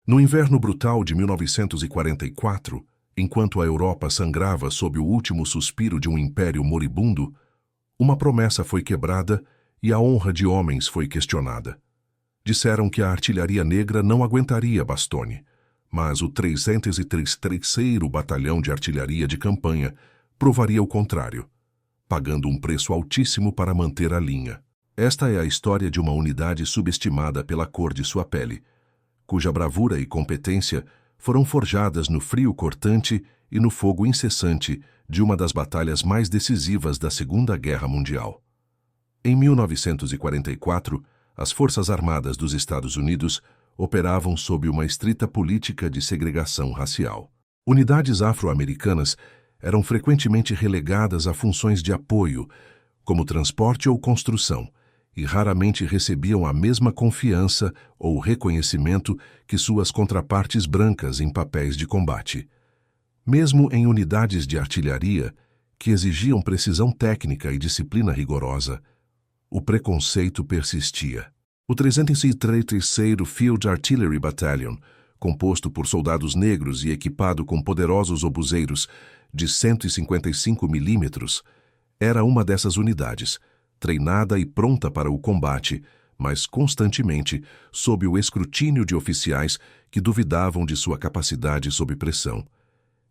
No inverno brutal de 1944, enquanto a Europa sangrava sob o último suspiro de um império moribundo, uma promessa foi quebrada e a honra de homens foi questionada. Disseram que a artilharia negra não aguentaria Bastogne, mas o 333º Batalhão de Artilharia de Campanha provaria o contrário, pagando um preço altíssimo para manter a linha. Esta é a história de uma unidade subestimada pela cor de sua pele, cuja bravura e competência foram forjadas no frio cortante e no fogo incessante de uma das batalhas mais decisivas da Segunda Guerra Mundial. Em 1944, as Forças Armadas dos Estados Unidos operavam sob uma estrita política de segregação racial. Unidades afro-americanas eram frequentemente relegadas a funções de apoio, como transporte ou construção, e raramente recebiam a mesma confiança ou reconhecimento que suas contrapartes brancas em papéis de combate. Mesmo em unidades de artilharia, que exigiam precisão técnica e disciplina rigorosa, o preconceito persistia. O 333º Field Artillery Battalion, composto por soldados negros e equipado com poderosos obuseiros de 155 milímetros, era uma dessas unidades, treinada e pronta para o combate, mas constantemente sob o escrutínio de oficiais que duvidavam de sua capacidade sob pressão.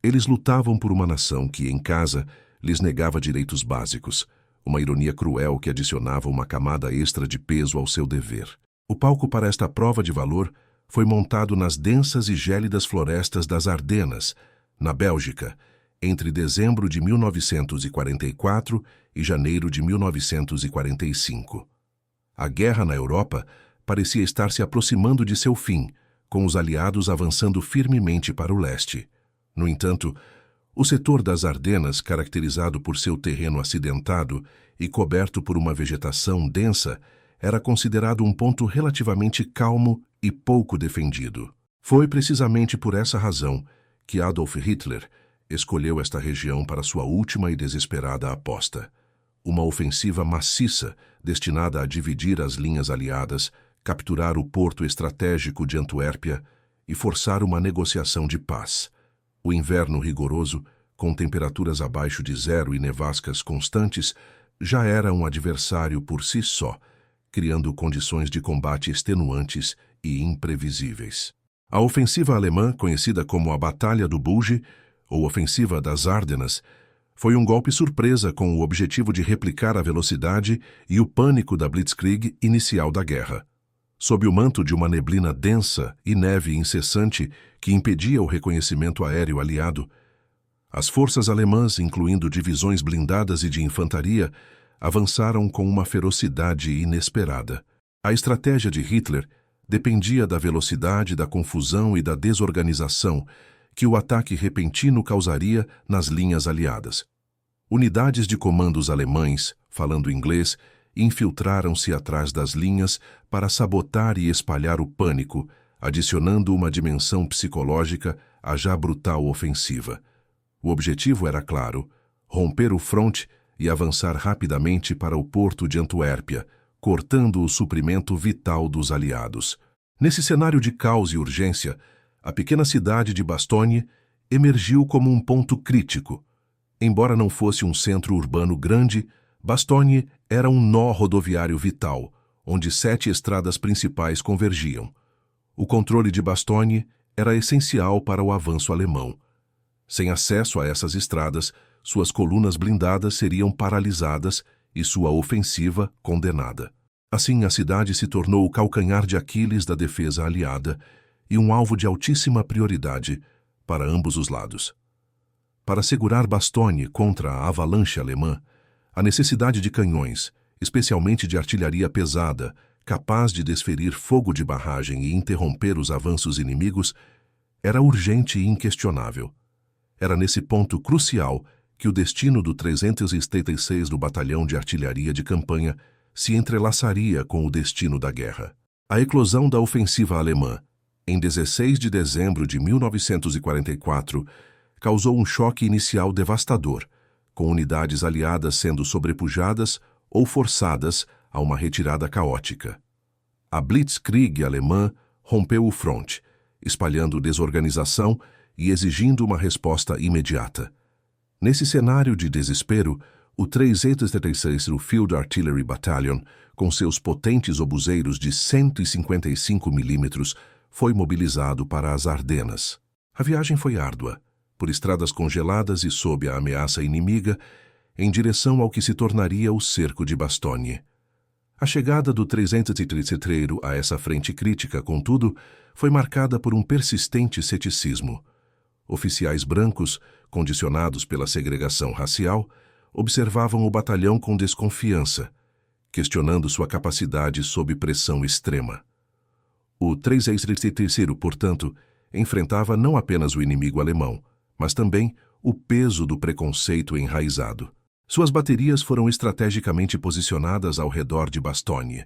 Eles lutavam por uma nação que, em casa, lhes negava direitos básicos, uma ironia cruel que adicionava uma camada extra de peso ao seu dever. O palco para esta prova de valor foi montado nas densas e gélidas florestas das Ardenas, na Bélgica, entre dezembro de 1944 e janeiro de 1945. A guerra na Europa parecia estar se aproximando de seu fim, com os aliados avançando firmemente para o leste. No entanto, o setor das Ardenas, caracterizado por seu terreno acidentado e coberto por uma vegetação densa, era considerado um ponto relativamente calmo e pouco defendido. Foi precisamente por essa razão que Adolf Hitler escolheu esta região para sua última e desesperada aposta. Uma ofensiva maciça destinada a dividir as linhas aliadas, capturar o porto estratégico de Antuérpia e forçar uma negociação de paz. O inverno rigoroso, com temperaturas abaixo de zero e nevascas constantes, já era um adversário por si só, criando condições de combate extenuantes e imprevisíveis. A ofensiva alemã, conhecida como a Batalha do Bulge, ou Ofensiva das Ardenas, foi um golpe surpresa com o objetivo de replicar a velocidade e o pânico da Blitzkrieg inicial da guerra. Sob o manto de uma neblina densa e neve incessante que impedia o reconhecimento aéreo aliado, as forças alemãs, incluindo divisões blindadas e de infantaria, avançaram com uma ferocidade inesperada. A estratégia de Hitler dependia da velocidade, da confusão e da desorganização que o ataque repentino causaria nas linhas aliadas. Unidades de comandos alemães, falando inglês, infiltraram-se atrás das linhas para sabotar e espalhar o pânico, adicionando uma dimensão psicológica à já brutal ofensiva. O objetivo era claro: romper o fronte e avançar rapidamente para o porto de Antuérpia, cortando o suprimento vital dos aliados. Nesse cenário de caos e urgência, a pequena cidade de Bastogne emergiu como um ponto crítico. Embora não fosse um centro urbano grande, Bastogne era um nó rodoviário vital, onde 7 estradas principais convergiam. O controle de Bastogne era essencial para o avanço alemão. Sem acesso a essas estradas, suas colunas blindadas seriam paralisadas e sua ofensiva condenada. Assim, a cidade se tornou o calcanhar de Aquiles da defesa aliada e um alvo de altíssima prioridade para ambos os lados. Para segurar Bastogne contra a avalanche alemã, a necessidade de canhões, especialmente de artilharia pesada, capaz de desferir fogo de barragem e interromper os avanços inimigos, era urgente e inquestionável. Era nesse ponto crucial que o destino do 376 do Batalhão de Artilharia de Campanha se entrelaçaria com o destino da guerra. A eclosão da ofensiva alemã, em 16 de dezembro de 1944, causou um choque inicial devastador, com unidades aliadas sendo sobrepujadas ou forçadas a uma retirada caótica. A Blitzkrieg alemã rompeu o fronte espalhando desorganização e exigindo uma resposta imediata. Nesse cenário de desespero, o 336º Field Artillery Battalion, com seus potentes obuseiros de 155 mm, foi mobilizado para as Ardenas. A viagem foi árdua, por estradas congeladas e sob a ameaça inimiga, em direção ao que se tornaria o cerco de Bastogne. A chegada do 333º a essa frente crítica, contudo, foi marcada por um persistente ceticismo. Oficiais brancos, condicionados pela segregação racial, observavam o batalhão com desconfiança, questionando sua capacidade sob pressão extrema. O 333º, portanto, enfrentava não apenas o inimigo alemão, mas também o peso do preconceito enraizado. Suas baterias foram estrategicamente posicionadas ao redor de Bastogne,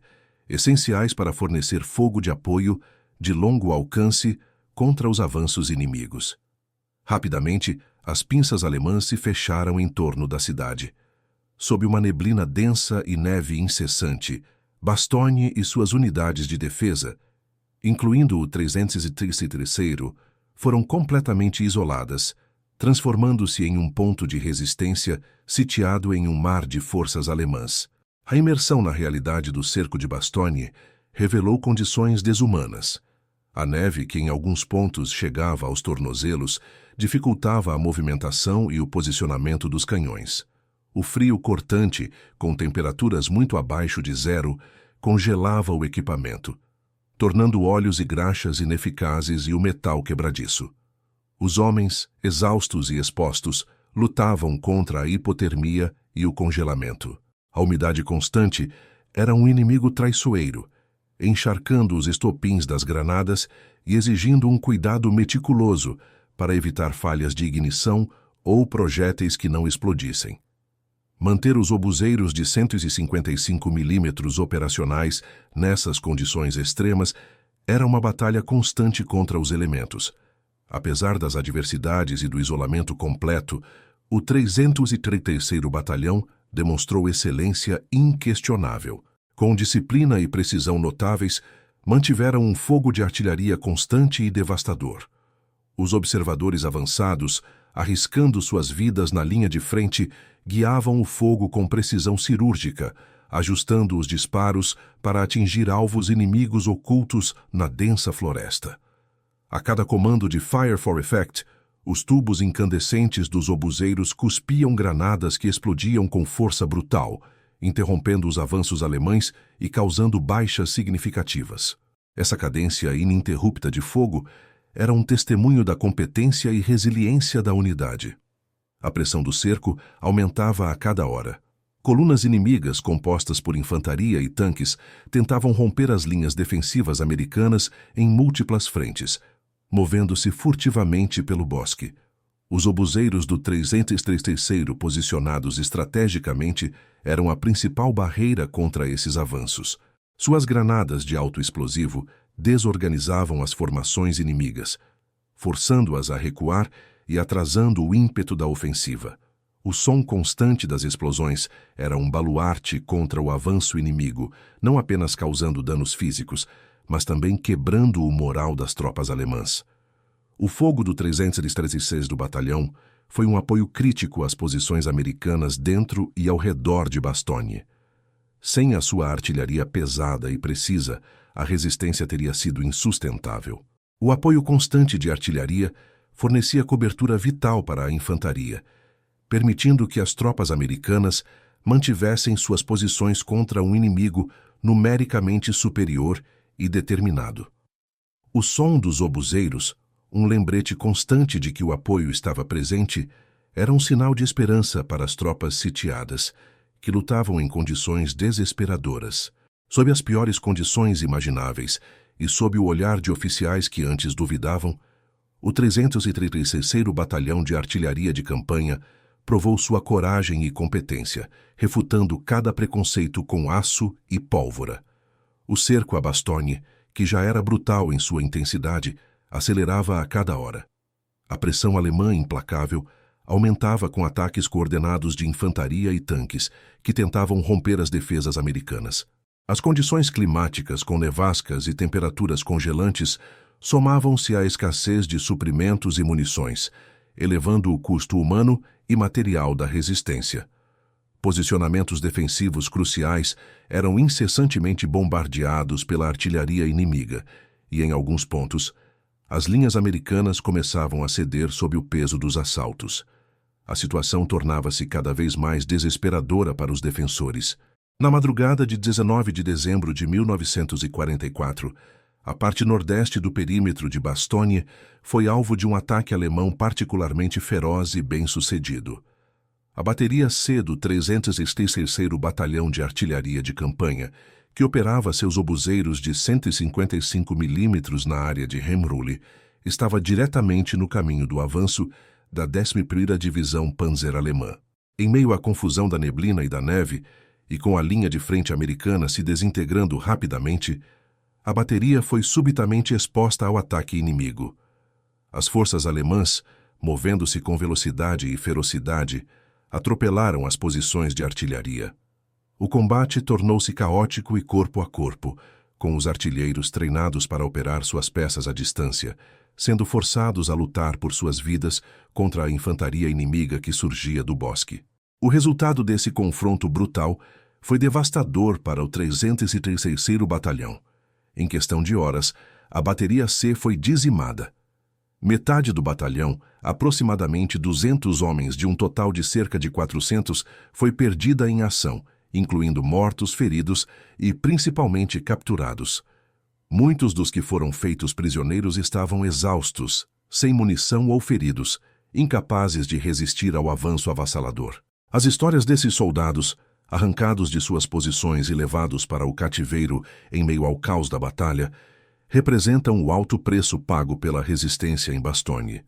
essenciais para fornecer fogo de apoio de longo alcance contra os avanços inimigos. Rapidamente, as pinças alemãs se fecharam em torno da cidade. Sob uma neblina densa e neve incessante, Bastogne e suas unidades de defesa, incluindo o 333º, foram completamente isoladas, transformando-se em um ponto de resistência sitiado em um mar de forças alemãs. A imersão na realidade do cerco de Bastogne revelou condições desumanas. A neve, que em alguns pontos chegava aos tornozelos, dificultava a movimentação e o posicionamento dos canhões. O frio cortante, com temperaturas muito abaixo de zero, congelava o equipamento, tornando óleos e graxas ineficazes e o metal quebradiço. Os homens, exaustos e expostos, lutavam contra a hipotermia e o congelamento. A umidade constante era um inimigo traiçoeiro, encharcando os estopins das granadas e exigindo um cuidado meticuloso para evitar falhas de ignição ou projéteis que não explodissem. Manter os obuseiros de 155 mm operacionais nessas condições extremas era uma batalha constante contra os elementos. Apesar das adversidades e do isolamento completo, o 333º Batalhão demonstrou excelência inquestionável. Com disciplina e precisão notáveis, mantiveram um fogo de artilharia constante e devastador. Os observadores avançados, arriscando suas vidas na linha de frente, guiavam o fogo com precisão cirúrgica, ajustando os disparos para atingir alvos inimigos ocultos na densa floresta. A cada comando de Fire for Effect, os tubos incandescentes dos obuseiros cuspiam granadas que explodiam com força brutal, interrompendo os avanços alemães e causando baixas significativas. Essa cadência ininterrupta de fogo era um testemunho da competência e resiliência da unidade. A pressão do cerco aumentava a cada hora. Colunas inimigas compostas por infantaria e tanques tentavam romper as linhas defensivas americanas em múltiplas frentes, movendo-se furtivamente pelo bosque. Os obuseiros do 333º, posicionados estrategicamente, eram a principal barreira contra esses avanços. Suas granadas de alto explosivo desorganizavam as formações inimigas, forçando-as a recuar e atrasando o ímpeto da ofensiva. O som constante das explosões era um baluarte contra o avanço inimigo, não apenas causando danos físicos, mas também quebrando o moral das tropas alemãs. O fogo do 336º Batalhão foi um apoio crítico às posições americanas dentro e ao redor de Bastogne. Sem a sua artilharia pesada e precisa, a resistência teria sido insustentável. O apoio constante de artilharia fornecia cobertura vital para a infantaria, permitindo que as tropas americanas mantivessem suas posições contra um inimigo numericamente superior e determinado. O som dos obuseiros, um lembrete constante de que o apoio estava presente, era um sinal de esperança para as tropas sitiadas, que lutavam em condições desesperadoras. Sob as piores condições imagináveis e sob o olhar de oficiais que antes duvidavam, o 333º Batalhão de Artilharia de Campanha provou sua coragem e competência, refutando cada preconceito com aço e pólvora. O cerco a Bastogne, que já era brutal em sua intensidade, acelerava a cada hora. A pressão alemã implacável aumentava com ataques coordenados de infantaria e tanques, que tentavam romper as defesas americanas. As condições climáticas com nevascas e temperaturas congelantes somavam-se à escassez de suprimentos e munições, elevando o custo humano e material da resistência. Posicionamentos defensivos cruciais eram incessantemente bombardeados pela artilharia inimiga e, em alguns pontos, as linhas americanas começavam a ceder sob o peso dos assaltos. A situação tornava-se cada vez mais desesperadora para os defensores. Na madrugada de 19 de dezembro de 1944, a parte nordeste do perímetro de Bastogne foi alvo de um ataque alemão particularmente feroz e bem-sucedido. A bateria C do 333º Batalhão de Artilharia de Campanha, que operava seus obuseiros de 155 mm na área de Hemrule, estava diretamente no caminho do avanço da 11ª Divisão Panzer Alemã. Em meio à confusão da neblina e da neve, e com a linha de frente americana se desintegrando rapidamente, a bateria foi subitamente exposta ao ataque inimigo. As forças alemãs, movendo-se com velocidade e ferocidade, atropelaram as posições de artilharia. O combate tornou-se caótico e corpo a corpo, com os artilheiros treinados para operar suas peças à distância, sendo forçados a lutar por suas vidas contra a infantaria inimiga que surgia do bosque. O resultado desse confronto brutal foi devastador para o 333º Batalhão. Em questão de horas, a bateria C foi dizimada. Metade do batalhão, aproximadamente 200 homens de um total de cerca de 400, foi perdida em ação, incluindo mortos, feridos e principalmente capturados. Muitos dos que foram feitos prisioneiros estavam exaustos, sem munição ou feridos, incapazes de resistir ao avanço avassalador. As histórias desses soldados, arrancados de suas posições e levados para o cativeiro em meio ao caos da batalha, representam o alto preço pago pela resistência em Bastogne.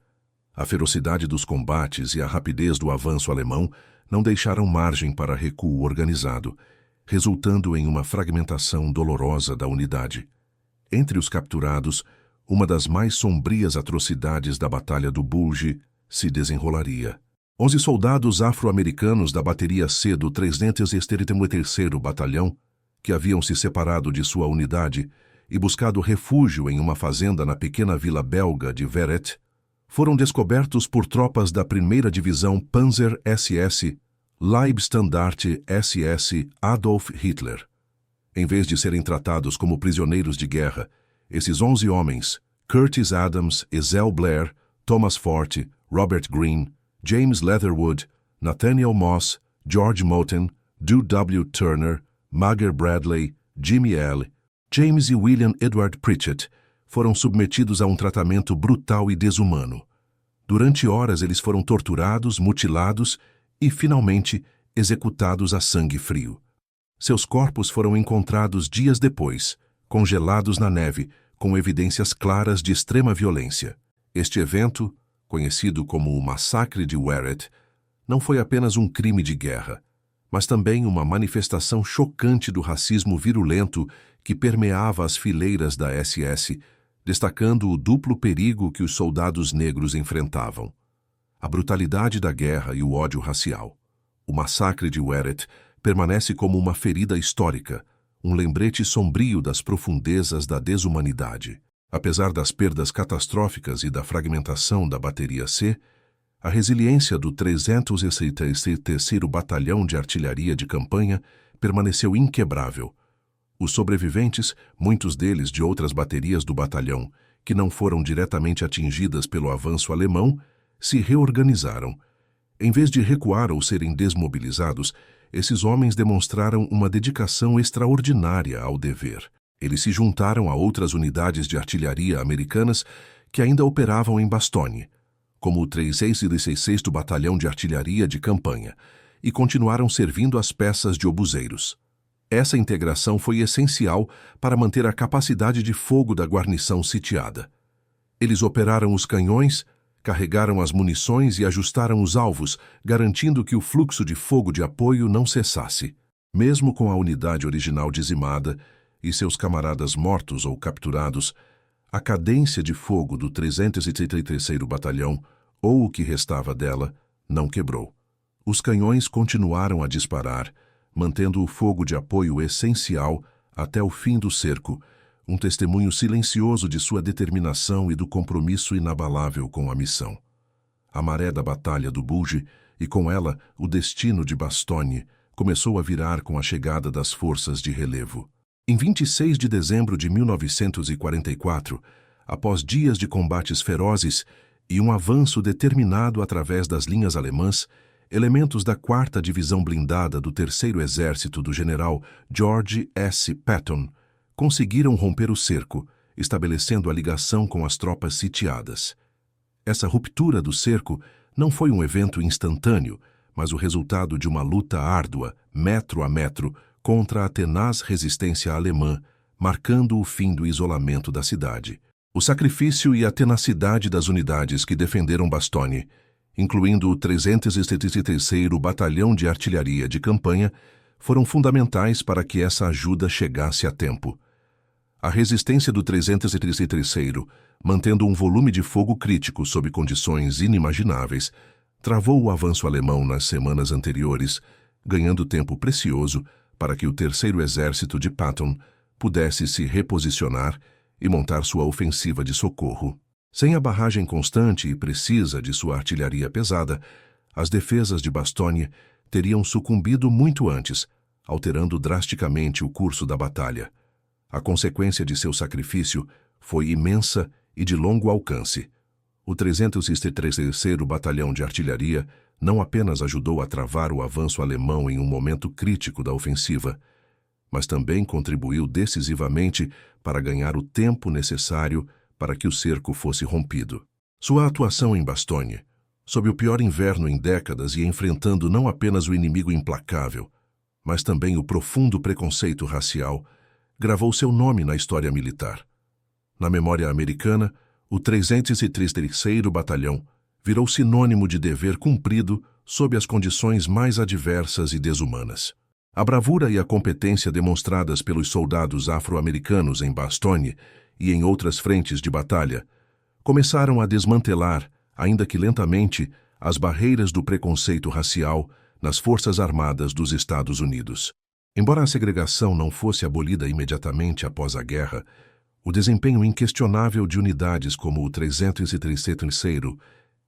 A ferocidade dos combates e a rapidez do avanço alemão não deixaram margem para recuo organizado, resultando em uma fragmentação dolorosa da unidade. Entre os capturados, uma das mais sombrias atrocidades da Batalha do Bulge se desenrolaria. 11 soldados afro-americanos da bateria C do 333º Batalhão, que haviam se separado de sua unidade e buscado refúgio em uma fazenda na pequena vila belga de Verret, foram descobertos por tropas da 1ª Divisão Panzer SS Leibstandarte SS Adolf Hitler. Em vez de serem tratados como prisioneiros de guerra, esses 11 homens, Curtis Adams, Ezell Blair, Thomas Forte, Robert Greene, James Leatherwood, Nathaniel Moss, George Moten, Drew W. Turner, Mager Bradley, Jimmy L., James e William Edward Pritchett foram submetidos a um tratamento brutal e desumano. Durante horas eles foram torturados, mutilados e, finalmente, executados a sangue frio. Seus corpos foram encontrados dias depois, congelados na neve, com evidências claras de extrema violência. Este evento, conhecido como o Massacre de Weret, não foi apenas um crime de guerra, mas também uma manifestação chocante do racismo virulento que permeava as fileiras da SS, destacando o duplo perigo que os soldados negros enfrentavam: a brutalidade da guerra e o ódio racial. O Massacre de Weret permanece como uma ferida histórica, um lembrete sombrio das profundezas da desumanidade. Apesar das perdas catastróficas e da fragmentação da bateria C, a resiliência do 333º Batalhão de Artilharia de Campanha permaneceu inquebrável. Os sobreviventes, muitos deles de outras baterias do batalhão, que não foram diretamente atingidas pelo avanço alemão, se reorganizaram. Em vez de recuar ou serem desmobilizados, esses homens demonstraram uma dedicação extraordinária ao dever. Eles se juntaram a outras unidades de artilharia americanas que ainda operavam em Bastogne, como o 336º Batalhão de Artilharia de Campanha, e continuaram servindo as peças de obuseiros. Essa integração foi essencial para manter a capacidade de fogo da guarnição sitiada. Eles operaram os canhões, carregaram as munições e ajustaram os alvos, garantindo que o fluxo de fogo de apoio não cessasse. Mesmo com a unidade original dizimada e seus camaradas mortos ou capturados, a cadência de fogo do 333º Batalhão, ou o que restava dela, não quebrou. Os canhões continuaram a disparar, mantendo o fogo de apoio essencial até o fim do cerco, um testemunho silencioso de sua determinação e do compromisso inabalável com a missão. A maré da Batalha do Bulge, e com ela o destino de Bastogne, começou a virar com a chegada das forças de relevo. Em 26 de dezembro de 1944, após dias de combates ferozes e um avanço determinado através das linhas alemãs, elementos da 4ª Divisão Blindada do 3º Exército do general George S. Patton conseguiram romper o cerco, estabelecendo a ligação com as tropas sitiadas. Essa ruptura do cerco não foi um evento instantâneo, mas o resultado de uma luta árdua, metro a metro, contra a tenaz resistência alemã, marcando o fim do isolamento da cidade. O sacrifício e a tenacidade das unidades que defenderam Bastogne, incluindo o 333º Batalhão de Artilharia de Campanha, foram fundamentais para que essa ajuda chegasse a tempo. A resistência do 333º, mantendo um volume de fogo crítico sob condições inimagináveis, travou o avanço alemão nas semanas anteriores, ganhando tempo precioso para que o 3º Exército de Patton pudesse se reposicionar e montar sua ofensiva de socorro. Sem a barragem constante e precisa de sua artilharia pesada, as defesas de Bastogne teriam sucumbido muito antes, alterando drasticamente o curso da batalha. A consequência de seu sacrifício foi imensa e de longo alcance. O 333º Batalhão de Artilharia não apenas ajudou a travar o avanço alemão em um momento crítico da ofensiva, mas também contribuiu decisivamente para ganhar o tempo necessário para que o cerco fosse rompido. Sua atuação em Bastogne, sob o pior inverno em décadas e enfrentando não apenas o inimigo implacável, mas também o profundo preconceito racial, gravou seu nome na história militar. Na memória americana, o 333º Batalhão virou sinônimo de dever cumprido sob as condições mais adversas e desumanas. A bravura e a competência demonstradas pelos soldados afro-americanos em Bastogne e em outras frentes de batalha começaram a desmantelar, ainda que lentamente, as barreiras do preconceito racial nas Forças Armadas dos Estados Unidos. Embora a segregação não fosse abolida imediatamente após a guerra, o desempenho inquestionável de unidades como o 333º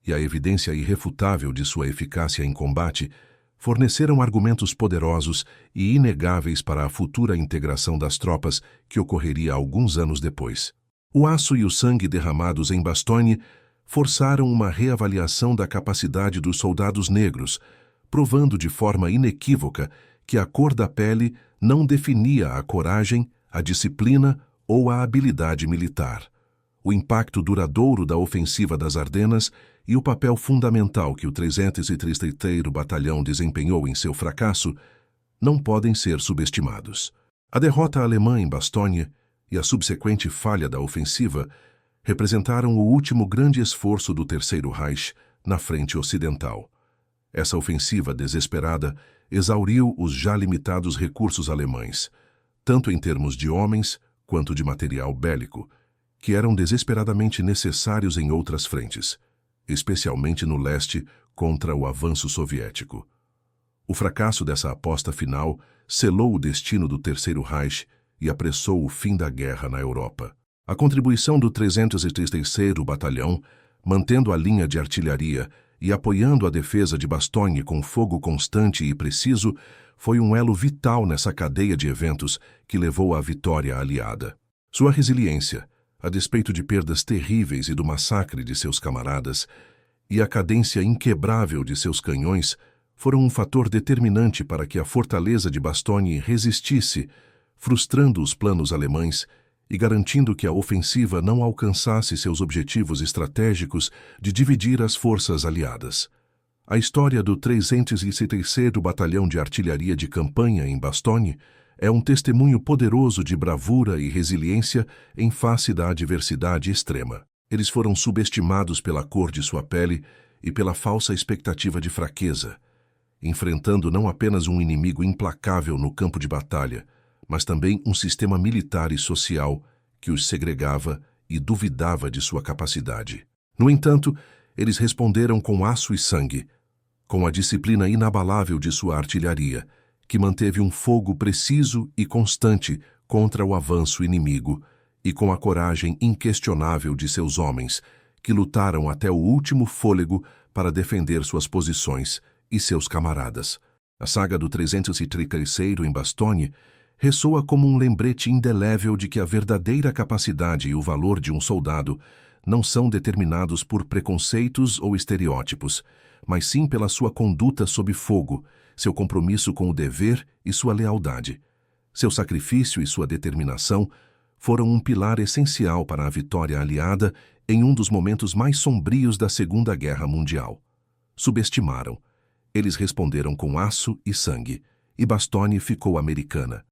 e a evidência irrefutável de sua eficácia em combate forneceram argumentos poderosos e inegáveis para a futura integração das tropas que ocorreria alguns anos depois. O aço e o sangue derramados em Bastogne forçaram uma reavaliação da capacidade dos soldados negros, provando de forma inequívoca que a cor da pele não definia a coragem, a disciplina ou a habilidade militar. O impacto duradouro da ofensiva das Ardenas e o papel fundamental que o 333º Batalhão desempenhou em seu fracasso não podem ser subestimados. A derrota alemã em Bastogne e a subsequente falha da ofensiva representaram o último grande esforço do Terceiro Reich na frente ocidental. Essa ofensiva desesperada exauriu os já limitados recursos alemães, tanto em termos de homens quanto de material bélico, que eram desesperadamente necessários em outras frentes, especialmente no leste contra o avanço soviético. O fracasso dessa aposta final selou o destino do Terceiro Reich e apressou o fim da guerra na Europa. A contribuição do 333º Batalhão, mantendo a linha de artilharia e apoiando a defesa de Bastogne com fogo constante e preciso, foi um elo vital nessa cadeia de eventos que levou à vitória aliada. Sua resiliência, a despeito de perdas terríveis e do massacre de seus camaradas, e a cadência inquebrável de seus canhões foram um fator determinante para que a fortaleza de Bastogne resistisse, frustrando os planos alemães e garantindo que a ofensiva não alcançasse seus objetivos estratégicos de dividir as forças aliadas. A história do 333º Batalhão de Artilharia de Campanha em Bastogne é um testemunho poderoso de bravura e resiliência em face da adversidade extrema. Eles foram subestimados pela cor de sua pele e pela falsa expectativa de fraqueza, enfrentando não apenas um inimigo implacável no campo de batalha, mas também um sistema militar e social que os segregava e duvidava de sua capacidade. No entanto, eles responderam com aço e sangue, com a disciplina inabalável de sua artilharia, que manteve um fogo preciso e constante contra o avanço inimigo, e com a coragem inquestionável de seus homens, que lutaram até o último fôlego para defender suas posições e seus camaradas. A saga do 333º em Bastogne ressoa como um lembrete indelével de que a verdadeira capacidade e o valor de um soldado não são determinados por preconceitos ou estereótipos, mas sim pela sua conduta sob fogo, seu compromisso com o dever e sua lealdade. Seu sacrifício e sua determinação foram um pilar essencial para a vitória aliada em um dos momentos mais sombrios da Segunda Guerra Mundial. Subestimaram. Eles responderam com aço e sangue, e Bastogne ficou americana.